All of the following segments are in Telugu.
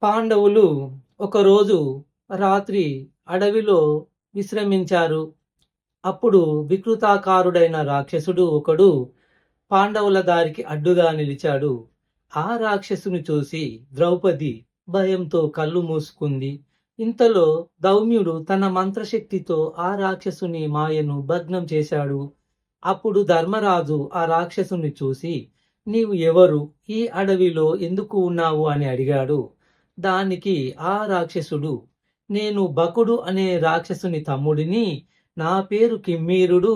పాండవులు ఒకరోజు రాత్రి అడవిలో విశ్రమించారు. అప్పుడు వికృతాకారుడైన రాక్షసుడు ఒకడు పాండవుల దారికి అడ్డుగా నిలిచాడు. ఆ రాక్షసుని చూసి ద్రౌపది భయంతో కళ్ళు మూసుకుంది. ఇంతలో దౌమ్యుడు తన మంత్రశక్తితో ఆ రాక్షసుని మాయను భగ్నం చేశాడు. అప్పుడు ధర్మరాజు ఆ రాక్షసుని చూసి, నీవు ఎవరు? ఈ అడవిలో ఎందుకు ఉన్నావు అని అడిగాడు. దానికి ఆ రాక్షసుడు, నేను బకుడు అనే రాక్షసుని తమ్ముడిని. నా పేరు కిమ్మీరుడు.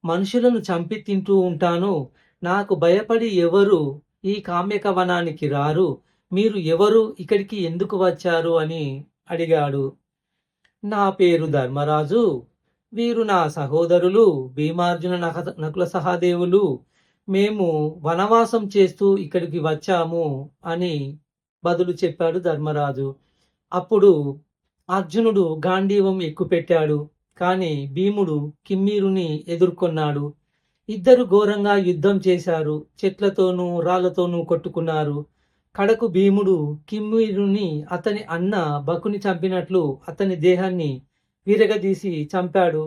మనుషులను చంపి తింటూ ఉంటాను. నాకు భయపడి ఎవరు ఈ కామ్యక వనానికి రారు. మీరు ఎవరు? ఇక్కడికి ఎందుకు వచ్చారు అని అడిగాడు. నా పేరు ధర్మరాజు. వీరు నా సహోదరులు భీమార్జున నకుల సహదేవులు. మేము వనవాసం చేస్తూ ఇక్కడికి వచ్చాము అని బదులు చెప్పాడు ధర్మరాజు. అప్పుడు అర్జునుడు గాంధీవం ఎక్కుపెట్టాడు. కానీ భీముడు కిమ్మీరుని ఎదుర్కొన్నాడు. ఇద్దరు ఘోరంగా యుద్ధం చేశారు. చెట్లతోనూ రాళ్లతోనూ కొట్టుకున్నారు. కడకు భీముడు కిమ్మీరుని అతని అన్న బకుని చంపినట్లు అతని దేహాన్ని విరగదీసి చంపాడు.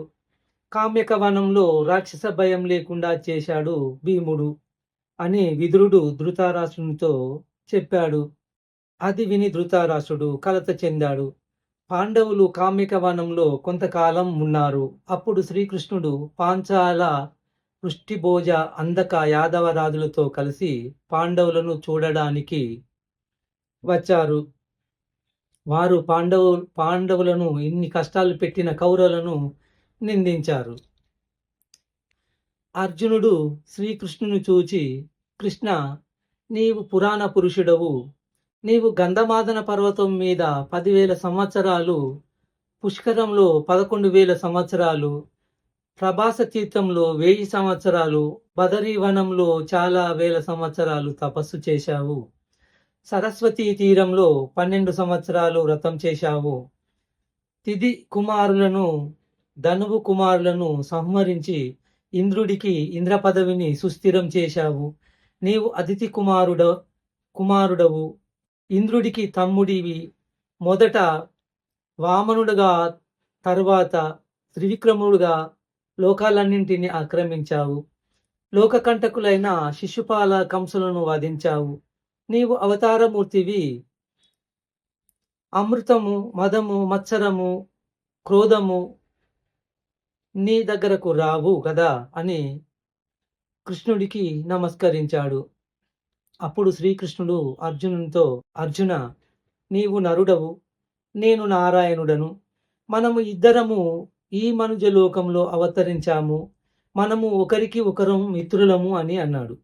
కామ్యక వనంలో రాక్షస భయం లేకుండా చేశాడు భీముడు అని విదురుడు ధృతరాష్ట్రునితో చెప్పాడు. అది విని ధృతరాష్ట్రుడు కలత చెందాడు. పాండవులు కామ్యక వనంలో కొంతకాలం ఉన్నారు. అప్పుడు శ్రీకృష్ణుడు పాంచాల వృష్టిభోజ అందక యాదవరాజులతో కలిసి పాండవులను చూడడానికి వచ్చారు. వారు పాండవులను ఇన్ని కష్టాలు పెట్టిన కౌరవులను నిందించారు. అర్జునుడు శ్రీకృష్ణుని చూచి, కృష్ణ, నీవు పురాణ పురుషుడవు. నీవు గంధమాదన పర్వతం మీద 10,000 సంవత్సరాలు, పుష్కరంలో 11,000 సంవత్సరాలు, ప్రభాస తీర్థంలో 1000 సంవత్సరాలు, బదరీవనంలో చాలా వేల సంవత్సరాలు తపస్సు చేశావు. సరస్వతీ తీరంలో 12 సంవత్సరాలు వ్రతం చేశావు. తిది కుమారులను, ధనువు కుమారులను సంహరించి ఇంద్రుడికి ఇంద్ర పదవిని సుస్థిరం చేశావు. నీవు అదితి కుమారుడవు. ఇంద్రుడికి తమ్ముడివి. మొదట వామనుడుగా, తరువాత త్రివిక్రముడుగా లోకాలన్నింటినీ ఆక్రమించావు. లోకకంటకులైన శిశుపాల కంసులను వధించావు. నీవు అవతారమూర్తివి. అమృతము, మదము, మత్సరము, క్రోధము నీ దగ్గరకు రావు కదా అని కృష్ణుడికి నమస్కరించాడు. అప్పుడు శ్రీకృష్ణుడు అర్జునునితో, అర్జున, నీవు నరుడవు, నేను నారాయణుడను. మనము ఇద్దరము ఈ మనుజ లోకంలో అవతరించాము. మనము ఒకరికి ఒకరం మిత్రులము అని అన్నాడు.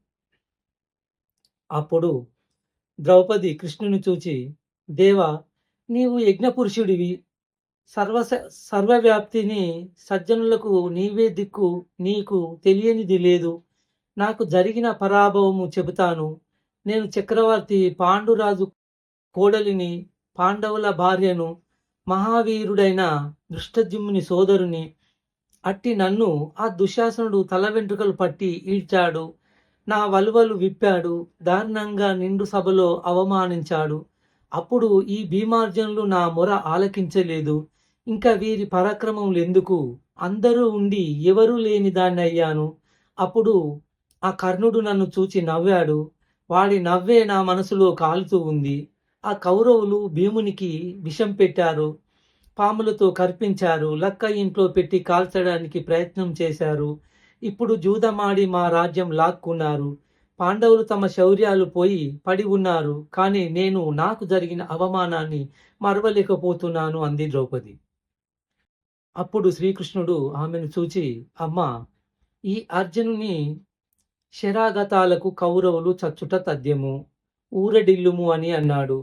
అప్పుడు ద్రౌపది కృష్ణుని చూచి, దేవా, నీవు యజ్ఞపురుషుడివి, సర్వవ్యాప్తిని, సజ్జనులకు నీవే దిక్కు, నీకు తెలియనిది లేదు. నాకు జరిగిన పరాభవము చెబుతాను. నేను చక్రవర్తి పాండురాజు కోడలిని, పాండవుల భార్యను, మహావీరుడైన దృష్టజుమ్ముని సోదరుని. అట్టి నన్ను ఆ దుశ్శాసనుడు తల వెంట్రుకలు పట్టి ఈడ్చాడు. నా వలువలు విప్పాడు. దారుణంగా నిండు సభలో అవమానించాడు. అప్పుడు ఈ భీమార్జునులు నా మొర ఆలకించలేదు. ఇంకా వీరి పరాక్రమములు ఎందుకు? అందరూ ఉండి ఎవరూ లేని దాన్ని అయ్యాను. అప్పుడు ఆ కర్ణుడు నన్ను చూచి నవ్వాడు. వాడి నవ్వే నా మనసులో కాలుతూ ఉంది. ఆ కౌరవులు భీమునికి విషం పెట్టారు. పాములతో కర్పించారు. లక్క ఇంట్లో పెట్టి కాల్చడానికి ప్రయత్నం చేశారు. ఇప్పుడు జూదమాడి మా రాజ్యం లాక్కున్నారు. పాండవులు తమ శౌర్యాలు పోయి పడి ఉన్నారు. కానీ నేను నాకు జరిగిన అవమానాన్ని మరవలేకపోతున్నాను అంది ద్రౌపది. అప్పుడు శ్రీకృష్ణుడు ఆమెను చూచి, అమ్మా, ఈ అర్జునుని శరాగతాలకు కౌరవులు చచ్చుట తథ్యము, ఊరడిల్లుము అని అన్నాడు.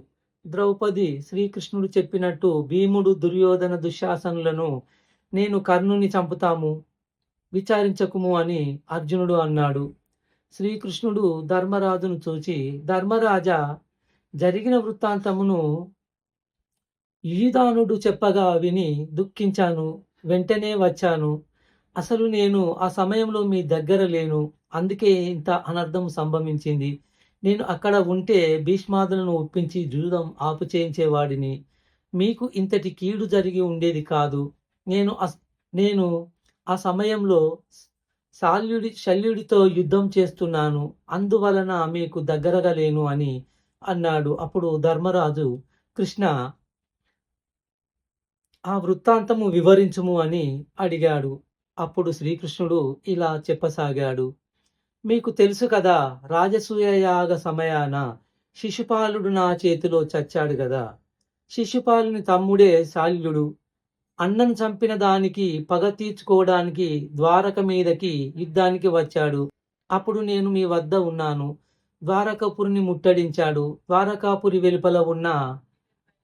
ద్రౌపది శ్రీకృష్ణుడు చెప్పినట్టు భీముడు, దుర్యోధన, దుశ్శాసనులను నేను కర్ణుని చంపుతాము, విచారించకుము అని అర్జునుడు అన్నాడు. శ్రీకృష్ణుడు ధర్మరాజును చూచి, ధర్మరాజా, జరిగిన వృత్తాంతమును యుయుధానుడు చెప్పగా విని దుఃఖించాను. వెంటనే వచ్చాను. అసలు నేను ఆ సమయంలో మీ దగ్గర లేను. అందుకే ఇంత అనర్థం సంభవించింది. నేను అక్కడ ఉంటే భీష్మాదులను ఒప్పించి జూదం ఆపు చేయించేవాడిని. మీకు ఇంతటి కీడు జరిగి ఉండేది కాదు. నేను అస్ నేను ఆ సమయంలో శల్యుడితో యుద్ధం చేస్తున్నాను. అందువలన మీకు దగ్గరగా లేను అని అన్నాడు. అప్పుడు ధర్మరాజు, కృష్ణ ఆ వృత్తాంతము వివరించుము అని అడిగాడు. అప్పుడు శ్రీకృష్ణుడు ఇలా చెప్పసాగాడు. మీకు తెలుసు కదా, రాజసూయ యాగ సమయాన శిశుపాలుడు నా చేతిలో చచ్చాడు గదా. శిశుపాలుని తమ్ముడే శాల్యుడు. అన్నను చంపిన దానికి పగ తీర్చుకోవడానికి ద్వారక మీదకి యుద్ధానికి వచ్చాడు. అప్పుడు నేను మీ వద్ద ఉన్నాను. ద్వారకాపురిని ముట్టడించాడు. ద్వారకాపురి వెలుపల ఉన్న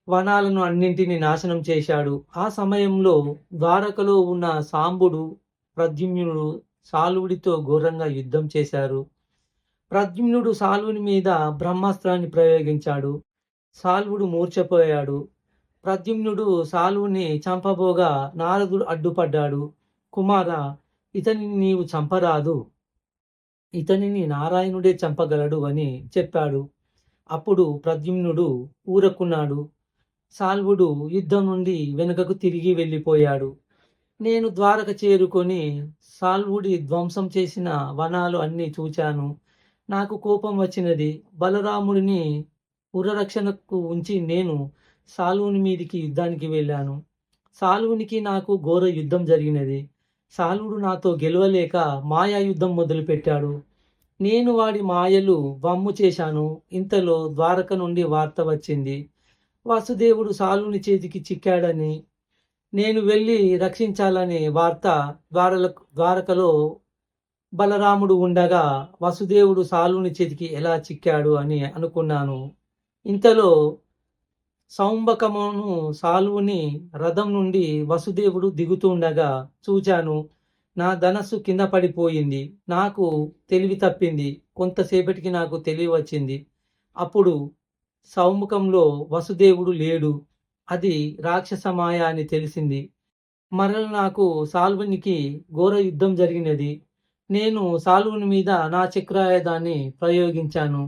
వనాలను అన్నింటినీ నాశనం చేశాడు. ఆ సమయంలో ద్వారకలో ఉన్న సాంబుడు, ప్రద్యుమ్నుడు సాలువుడితో ఘోరంగా యుద్ధం చేశారు. ప్రద్యుమ్నుడు సాలువుని మీద బ్రహ్మాస్త్రాన్ని ప్రయోగించాడు. సాల్వుడు మూర్ఛపోయాడు. ప్రద్యుమ్నుడు సాలువుని చంపబోగా నారదుడు అడ్డుపడ్డాడు. కుమారా, ఇతనిని నీవు చంపరాదు. ఇతనిని నారాయణుడే చంపగలడు అని చెప్పాడు. అప్పుడు ప్రద్యుమ్నుడు ఊరకున్నాడు. సాల్వుడు యుద్ధం నుండి వెనుకకు తిరిగి వెళ్ళిపోయాడు. నేను ద్వారక చేరుకొని సాల్వుడి ధ్వంసం చేసిన వనాలు అన్నీ చూచాను. నాకు కోపం వచ్చినది. బలరాముడిని ఉరరక్షణకు ఉంచి నేను సాలువుని మీదికి యుద్ధానికి వెళ్ళాను. సాలువునికి నాకు ఘోర యుద్ధం జరిగినది. సాలువుడు నాతో గెలవలేక మాయా యుద్ధం మొదలుపెట్టాడు. నేను వాడి మాయలు వమ్ము చేశాను. ఇంతలో ద్వారక నుండి వార్త వచ్చింది. వాసుదేవుడు సాలువుని చేతికి చిక్కాడని, నేను వెళ్ళి రక్షించాలనే వార్త ద్వారకలో బలరాముడు ఉండగా వసుదేవుడు సాలువుని చేతికి ఎలా చిక్కాడు అని అనుకున్నాను. ఇంతలో సౌంబకమును సాలువుని రథం నుండి వసుదేవుడు దిగుతుండగా చూచాను. నా ధనస్సు కింద పడిపోయింది. నాకు తెలివి తప్పింది. కొంతసేపటికి నాకు తెలివి వచ్చింది. అప్పుడు సౌముఖంలో వసుదేవుడు లేడు. అది రాక్షస మాయ అని తెలిసింది. మరల నాకు సాల్వునికి ఘోర యుద్ధం జరిగినది. నేను సాల్వుని మీద నా చక్రాయుధాన్ని ప్రయోగించాను.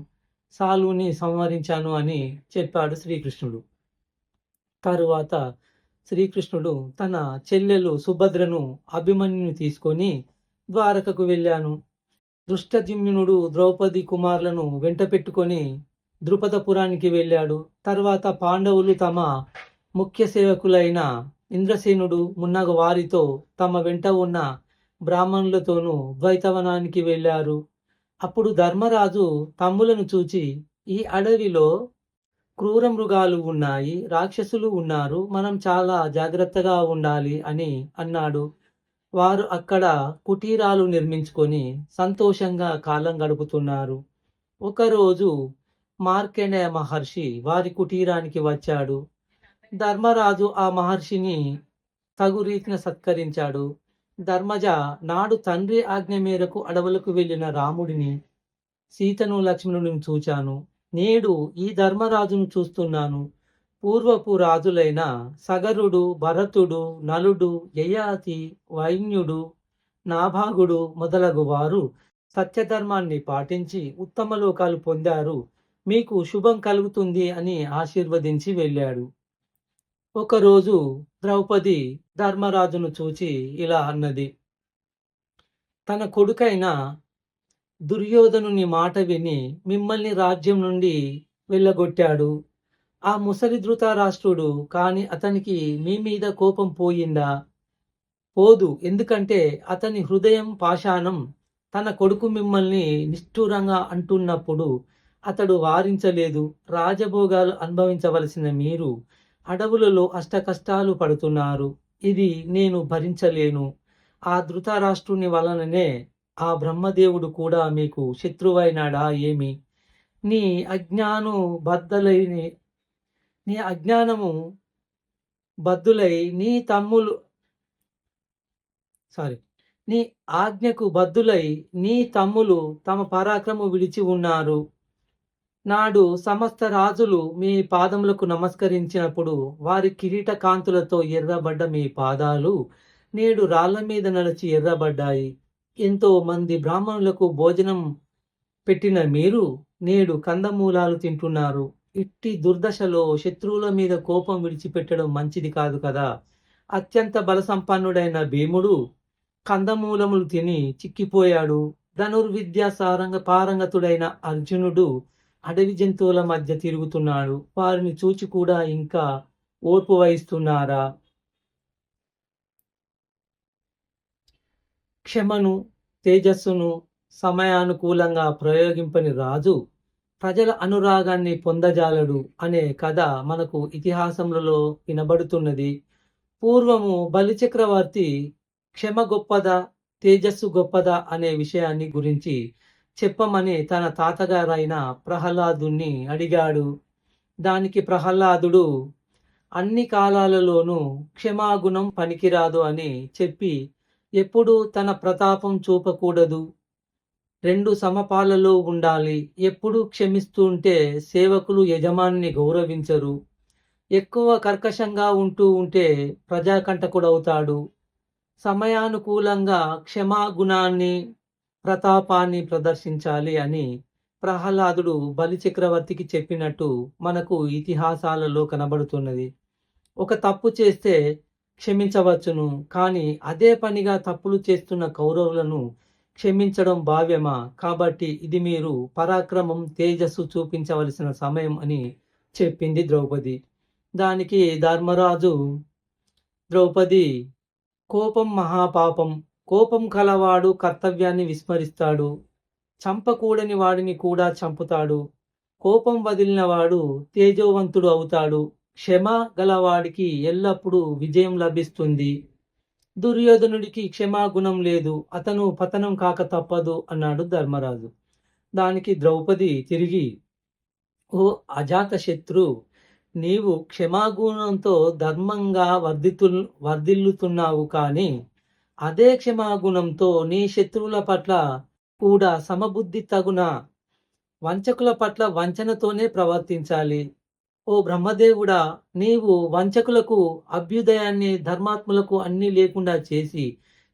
సాల్వుని సంహరించాను అని చెప్పాడు శ్రీకృష్ణుడు. తరువాత శ్రీకృష్ణుడు తన చెల్లెలు సుభద్రను, అభిమన్యుని తీసుకొని ద్వారకకు వెళ్ళాను. దృష్టజిమ్నుడు ద్రౌపది కుమారులను వెంట పెట్టుకొని ద్రుపదపురానికి వెళ్ళాడు. తర్వాత పాండవులు తమ ముఖ్య సేవకులైన ఇంద్రసేనుడు మున్నగ వారితో తమ వెంట ఉన్న బ్రాహ్మణులతోనూ ద్వైతవనానికి వెళ్ళారు. అప్పుడు ధర్మరాజు తమ్ములను చూచి, ఈ అడవిలో క్రూర మృగాలు ఉన్నాయి, రాక్షసులు ఉన్నారు, మనం చాలా జాగ్రత్తగా ఉండాలి అని అన్నాడు. వారు అక్కడ కుటీరాలు నిర్మించుకొని సంతోషంగా కాలం గడుపుతున్నారు. ఒకరోజు మార్కండేయ మహర్షి వారి కుటీరానికి వచ్చాడు. ధర్మరాజు ఆ మహర్షిని తగు రీతిన సత్కరించాడు. ధర్మజ, నాడు తండ్రి ఆజ్ఞ మేరకు అడవులకు వెళ్ళిన రాముడిని, సీతను, లక్ష్మణుని చూచాను. నేడు ఈ ధర్మరాజును చూస్తున్నాను. పూర్వపు రాజులైన సగరుడు, భరతుడు, నలుడు, యయాతి, వైన్యుడు, నాభాగుడు మొదలగు వారు సత్యధర్మాన్ని పాటించి ఉత్తమ లోకాలు పొందారు. మీకు శుభం కలుగుతుంది అని ఆశీర్వదించి వెళ్ళాడు. ఒకరోజు ద్రౌపది ధర్మరాజును చూచి ఇలా అన్నది. తన కొడుకైన దుర్యోధనుని మాట విని మిమ్మల్ని రాజ్యం నుండి వెళ్ళగొట్టాడు. ఆ ముసలి ధృతరాష్ట్రుడు కాని అతనికి మీ మీద కోపం పోయిందా? పోదు. ఎందుకంటే అతని హృదయం పాషాణం. తన కొడుకు మిమ్మల్ని నిష్ఠూరంగా అంటున్నప్పుడు అతడు వారించలేదు. రాజభోగాలు అనుభవించవలసిన మీరు అడవులలో అష్టకష్టాలు పడుతున్నారు. ఇది నేను భరించలేను. ఆ ధృతరాష్ట్రుని వలననే ఆ బ్రహ్మదేవుడు కూడా మీకు శత్రువైనాడా ఏమి? నీ అజ్ఞాను బద్దలై నీ అజ్ఞానము బద్దులై నీ తమ్ములు నీ ఆజ్ఞకు బద్దులై నీ తమ్ములు తమ పరాక్రమం విడిచి ఉన్నారు. నాడు సమస్త రాజులు మీ పాదములకు నమస్కరించినప్పుడు వారి కిరీట కాంతులతో ఎర్రబడ్డ మీ పాదాలు నేడు రాళ్ల మీద నడిచి ఎర్రబడ్డాయి. ఎంతో మంది బ్రాహ్మణులకు భోజనం పెట్టిన మీరు నేడు కందమూలాలు తింటున్నారు. ఇట్టి దుర్దశలో శత్రువుల మీద కోపం విడిచిపెట్టడం మంచిది కాదు కదా! అత్యంత బలసంపన్నుడైన భీముడు కందమూలములు తిని చిక్కిపోయాడు. ధనుర్విద్య పారంగతుడైన అర్జునుడు అడవి జంతువుల మధ్య తిరుగుతున్నాడు. వారిని చూచి కూడా ఇంకా ఓర్పు వహిస్తున్నారా? క్షమను, తేజస్సును సమయానుకూలంగా ప్రయోగింపని రాజు ప్రజల అనురాగాన్ని పొందజాలడు అనే కథ మనకు ఇతిహాసములలో వినబడుతున్నది. పూర్వము బలిచక్రవర్తి క్షమ గొప్పదా, తేజస్సు గొప్పదా అనే విషయాన్ని గురించి చెప్పమని తన తాతగారైన ప్రహ్లాదుని అడిగాడు. దానికి ప్రహ్లాదుడు అన్ని కాలాలలోనూ క్షమాగుణం పనికిరాదు అని చెప్పి ఎప్పుడూ తన ప్రతాపం చూపకూడదు, రెండు సమపాలలో ఉండాలి, ఎప్పుడూ క్షమిస్తుంటే సేవకులు యజమానిని గౌరవించరు, ఎక్కువ కర్కశంగా ఉంటే ప్రజాకంటకుడవుతాడు, సమయానుకూలంగా క్షమాగుణాన్ని ప్రతాపాన్ని ప్రదర్శించాలి అని ప్రహ్లాదుడు బలి చక్రవర్తికి చెప్పినట్టు మనకు ఇతిహాసాలలో కనబడుతున్నది. ఒక తప్పు చేస్తే క్షమించవచ్చును, కానీ అదే పనిగా తప్పులు చేస్తున్న కౌరవులను క్షమించడం భావ్యమా? కాబట్టి ఇది మీరు పరాక్రమం, తేజస్సు చూపించవలసిన సమయం అని చెప్పింది ద్రౌపది. దానికి ధర్మరాజు, ద్రౌపది, కోపం మహాపాపం, కోపం కలవాడు కర్తవ్యాన్ని విస్మరిస్తాడు, చంపకూడని వాడిని కూడా చంపుతాడు, కోపం వదిలినవాడు తేజోవంతుడు అవుతాడు, క్షమ గలవాడికి ఎల్లప్పుడూ విజయం లభిస్తుంది, దుర్యోధనుడికి క్షమాగుణం లేదు, అతను పతనం కాక తప్పదు అన్నాడు ధర్మరాజు. దానికి ద్రౌపది తిరిగి, ఓ అజాతశత్రు, నీవు క్షమాగుణంతో ధర్మంగా వర్ధిల్లుతున్నావు, కానీ అదే క్షమాగుణంతో నీ శత్రువుల పట్ల కూడా సమబుద్ధి తగునా? వంచకుల పట్ల వంచనతోనే ప్రవర్తించాలి. ఓ బ్రహ్మదేవుడా, నీవు వంచకులకు అభ్యుదయాన్ని, ధర్మాత్ములకు అన్నీ లేకుండా చేసి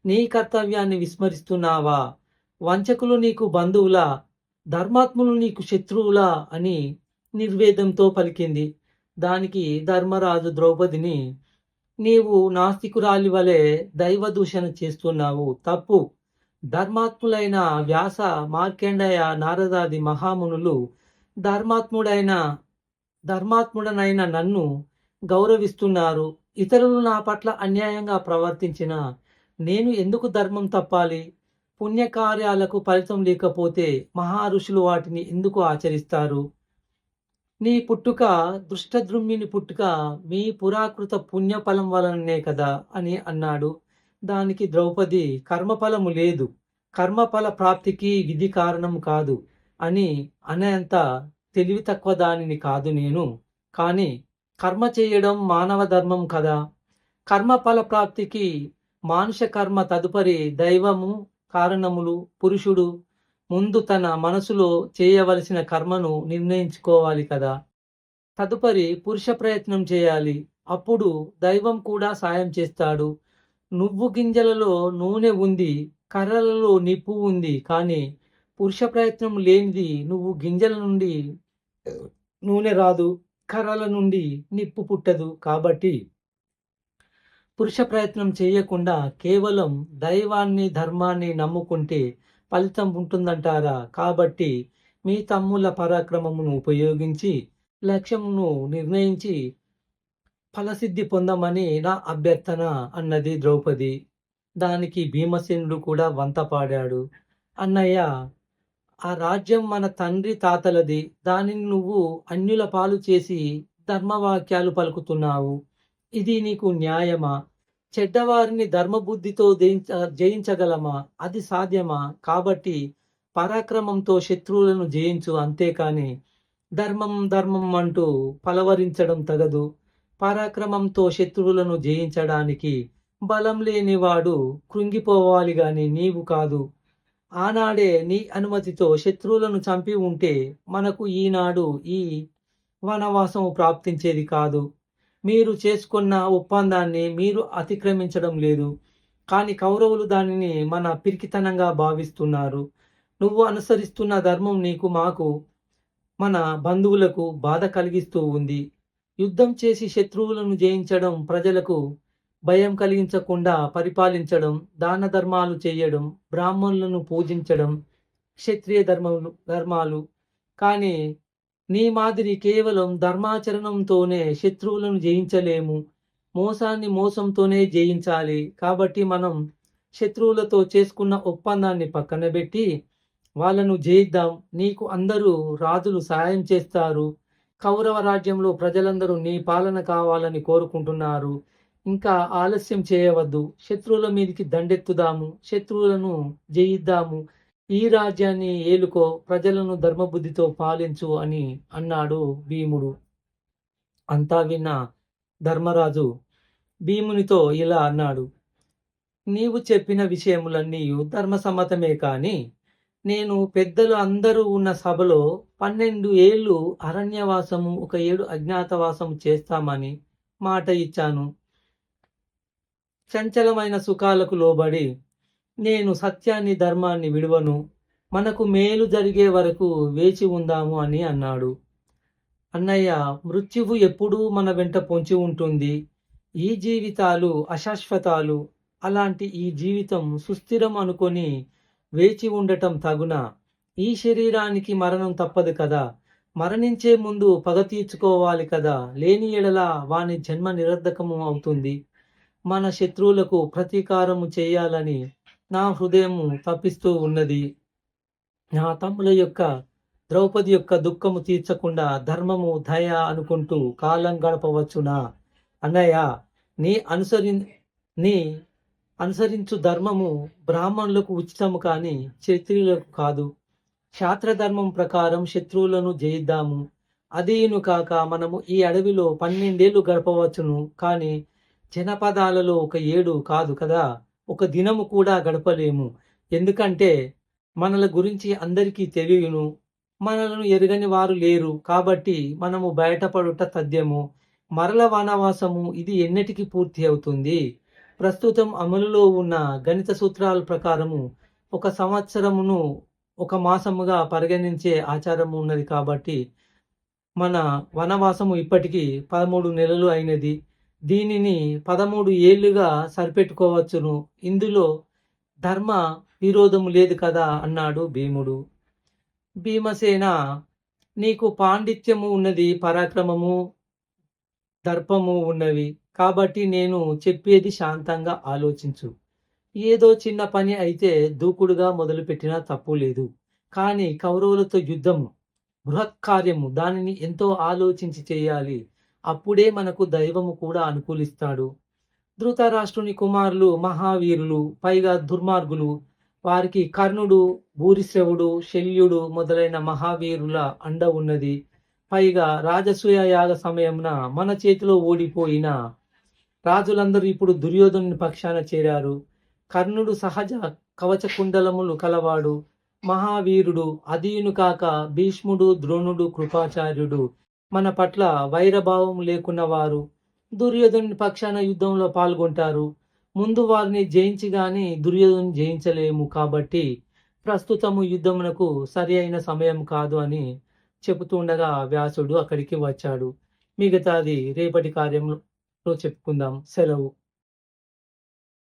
నీ కర్తవ్యాన్ని విస్మరిస్తున్నావా? వంచకులు నీకు బంధువులా, ధర్మాత్ములు నీకు శత్రువులా అని నిర్వేదంతో పలికింది. దానికి ధర్మరాజు ద్రౌపదిని, నీవు నాస్తికురాలి వలె దైవదూషణ చేస్తున్నావు, తప్పు. ధర్మాత్ములైన వ్యాస, మార్కండేయ, నారదాది మహామునులు ధర్మాత్ముడనైన నన్ను గౌరవిస్తున్నారు. ఇతరులు నా పట్ల అన్యాయంగా ప్రవర్తించిన నేను ఎందుకు ధర్మం తప్పాలి? పుణ్యకార్యాలకు ఫలితం లేకపోతే మహా ఋషులు వాటిని ఎందుకు ఆచరిస్తారు? నీ పుట్టుక, దృష్టద్రుమ్యుని పుట్టుక మీ పురాకృత పుణ్యఫలం వలననే కదా అని అన్నాడు. దానికి ద్రౌపది, కర్మఫలము లేదు, కర్మఫల ప్రాప్తికి విధి కారణం కాదు అని అనేంత తెలివి తక్కువ దానిని కాదు నేను. కానీ కర్మ చేయడం మానవ ధర్మం కదా. కర్మఫల ప్రాప్తికి మానుష కర్మ తదుపరి దైవము, కారణములు, పురుషుడు ముందు తన మనసులో చేయవలసిన కర్మను నిర్ణయించుకోవాలి కదా. తదుపరి పురుష ప్రయత్నం చేయాలి, అప్పుడు దైవం కూడా సాయం చేస్తాడు. నువ్వు గింజలలో నూనె ఉంది, కర్రలలో నిప్పు ఉంది, కానీ పురుష ప్రయత్నం లేనిది నువ్వు గింజల నుండి నూనె రాదు, కర్రల నుండి నిప్పు పుట్టదు. కాబట్టి పురుష ప్రయత్నం చేయకుండా కేవలం దైవాన్ని, ధర్మాన్ని నమ్ముకుంటే ఫలితం ఉంటుందంటారా? కాబట్టి మీ తమ్ముల పరాక్రమమును ఉపయోగించి లక్ష్యమును నిర్ణయించి ఫలసిద్ధి పొందమని నా అభ్యర్థన అన్నది ద్రౌపది. దానికి భీమసేనుడు కూడా వంత పాడాడు. అన్నయ్య, ఆ రాజ్యం మన తండ్రి తాతలది, దానిని నువ్వు అన్యుల పాలు చేసి ధర్మవాక్యాలు పలుకుతున్నావు. ఇది నీకు న్యాయమా? చెడ్డవారిని ధర్మబుద్ధితో జయించగలమా? అది సాధ్యమా? కాబట్టి పరాక్రమంతో శత్రువులను జయించు, అంతేకాని ధర్మం ధర్మం అంటూ పలవరించడం తగదు. పరాక్రమంతో శత్రువులను జయించడానికి బలం లేనివాడు కృంగిపోవాలి గాని నీవు కాదు. ఆనాడే నీ అనుమతితో శత్రువులను చంపి ఉంటే మనకు ఈనాడు ఈ వనవాసం ప్రాప్తించేది కాదు. మీరు చేసుకున్న ఒప్పందాన్ని మీరు అతిక్రమించడం లేదు, కానీ కౌరవులు దానిని మన పిరికితనంగా భావిస్తున్నారు. నువ్వు అనుసరిస్తున్న ధర్మం నీకు, మాకు మన బంధువులకు బాధ కలిగిస్తూ ఉంది. యుద్ధం చేసి శత్రువులను జయించడం, ప్రజలకు భయం కలిగించకుండా పరిపాలించడం, దాన ధర్మాలు చేయడం, బ్రాహ్మణులను పూజించడం క్షత్రియ ధర్మాలు. కానీ నీ మాదిరి కేవలం ధర్మాచరణంతోనే శత్రువులను జయించలేము. మోసాన్ని మోసంతోనే జయించాలి. కాబట్టి మనం శత్రువులతో చేసుకున్న ఒప్పందాన్ని పక్కన బెట్టి వాళ్ళను జయిద్దాం. నీకు అందరూ రాజులు సహాయం చేస్తారు. కౌరవ రాజ్యంలో ప్రజలందరూ నీ పాలన కావాలని కోరుకుంటున్నారు. ఇంకా ఆలస్యం చేయవద్దు. శత్రువుల మీదికి దండెత్తుదాము. శత్రువులను జయిద్దాము. ఈ రాజ్యాన్ని ఏలుకో, ప్రజలను ధర్మబుద్ధితో పాలించు అని అన్నాడు భీముడు. అంతా విన్న ధర్మరాజు భీమునితో ఇలా అన్నాడు. నీవు చెప్పిన విషయములన్నీయు ధర్మసమ్మతమే కాని నేను పెద్దలు అందరూ ఉన్న సభలో 12 ఏళ్ళు అరణ్యవాసము, 1 ఏడు అజ్ఞాతవాసము చేస్తామని మాట ఇచ్చాను. చంచలమైన సుఖాలకు లోబడి నేను సత్యాన్ని ధర్మాన్ని విడువను. మనకు మేలు జరిగే వరకు వేచి ఉందాము అని అన్నాడు. అన్నయ్య, మృత్యువు ఎప్పుడూ మన వెంట పొంచి ఉంటుంది. ఈ జీవితాలు అశాశ్వతాలు. అలాంటి ఈ జీవితం సుస్థిరం అనుకొని వేచి ఉండటం తగునా? ఈ శరీరానికి మరణం తప్పదు కదా. మరణించే ముందు పగ తీర్చుకోవాలి కదా. లేని ఎడల వాని జన్మ నిరర్ధకము అవుతుంది. మన శత్రువులకు ప్రతీకారము చేయాలని నా హృదయము తప్పిస్తూ ఉన్నది. నా తమ్ముల యొక్క ద్రౌపది యొక్క దుఃఖము తీర్చకుండా ధర్మము దయ అనుకుంటూ కాలం గడపవచ్చునా? అన్నయ్య, నీ అనుసరించు ధర్మము బ్రాహ్మణులకు ఉచితము కానీ క్షత్రియులకు కాదు. శాస్త్రధర్మం ప్రకారం శత్రువులను జయిద్దాము. అదీను కాక మనము ఈ అడవిలో 12 ఏళ్ళు గడపవచ్చును. కానీ జనపదాలలో 1 ఏడు కాదు కదా, 1 దినము కూడా గడపలేము. ఎందుకంటే మనల గురించి అందరికీ తెలియను. మనలను ఎరుగని వారు లేరు. కాబట్టి మనము బయటపడుట తథ్యము. మరల వనవాసము ఇది ఎన్నటికి పూర్తి అవుతుంది? ప్రస్తుతం అమలులో ఉన్న గణిత సూత్రాల ప్రకారము 1 సంవత్సరమును 1 మాసముగా పరిగణించే ఆచారము ఉన్నది. కాబట్టి మన వనవాసము ఇప్పటికి 13 నెలలు అయినది. దీనిని 13 ఏళ్లుగా సరిపెట్టుకోవచ్చును. ఇందులో ధర్మ విరోధము లేదు కదా అన్నాడు భీముడు. భీమసేన, నీకు పాండిత్యము ఉన్నది, పరాక్రమము దర్పము ఉన్నవి. కాబట్టి నేను చెప్పేది శాంతంగా ఆలోచించు. ఏదో చిన్న పని అయితే దూకుడుగా మొదలుపెట్టినా తప్పు లేదు. కానీ కౌరవులతో యుద్ధము బృహత్ కార్యము. దానిని ఎంతో ఆలోచించి చేయాలి. అప్పుడే మనకు దైవము కూడా అనుకూలిస్తాడు. ధృతరాష్ట్రుని కుమారులు మహావీరులు, పైగా దుర్మార్గులు. వారికి కర్ణుడు, భూరిశ్రవుడు, శల్యుడు మొదలైన మహావీరుల అండ ఉన్నది. పైగా రాజసూయ యాగ సమయమున మన చేతిలో ఓడిపోయిన రాజులందరూ ఇప్పుడు దుర్యోధనుని పక్షాన చేరారు. కర్ణుడు సహజ కవచ కుండలములు కలవాడు, మహావీరుడు. అదీను కాక భీష్ముడు, ద్రోణుడు, కృపాచార్యుడు మన పట్ల వైరభావం లేకున్నవారు. దుర్యోధనుని పక్షాన యుద్ధంలో పాల్గొంటారు. ముందు వారిని జయించి గాని దుర్యోధను జయించలేము. కాబట్టి ప్రస్తుతము యుద్ధమునకు సరి అయిన సమయం కాదు అని చెబుతుండగా వ్యాసుడు అక్కడికి వచ్చాడు. మిగతాది రేపటి కార్యంలో చెప్పుకుందాం. సెలవు.